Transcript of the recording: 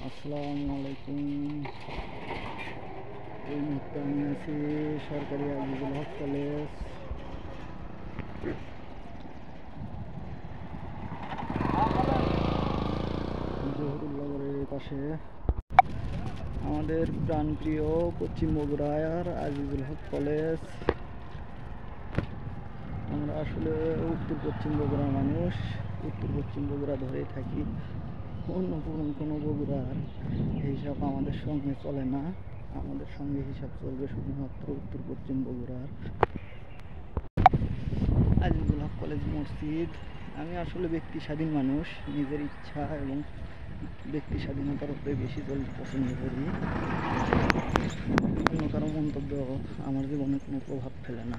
আসসালামু আলাইকুম। এই মুহূর্তে আমি আছি সরকারি আজিজুল হক কলেজ। জহুরুল্লাহরের পাশে আমাদের প্রাণপ্রিয় পশ্চিম বগুড়ার আজিজুল হক কলেজ। আমরা আসলে উত্তর পশ্চিম বগুড়ার মানুষ, উত্তর পশ্চিম বগুড়া ধরেই থাকি। অন্য কোনো বগুড়ার হিসাব আমাদের সঙ্গে চলে না। আমাদের সঙ্গে হিসাব চলবে শুধুমাত্র উত্তর পশ্চিম বগুড়ার আজিজুল হক কলেজ মসজিদ। আমি আসলে ব্যক্তি স্বাধীন মানুষ, নিজের ইচ্ছা এবং ব্যক্তি স্বাধীনতার উপরে বেশি চলতে পছন্দ করি। অন্য কারো মন্তব্য আমার জীবনে কোনো প্রভাব ফেলে না।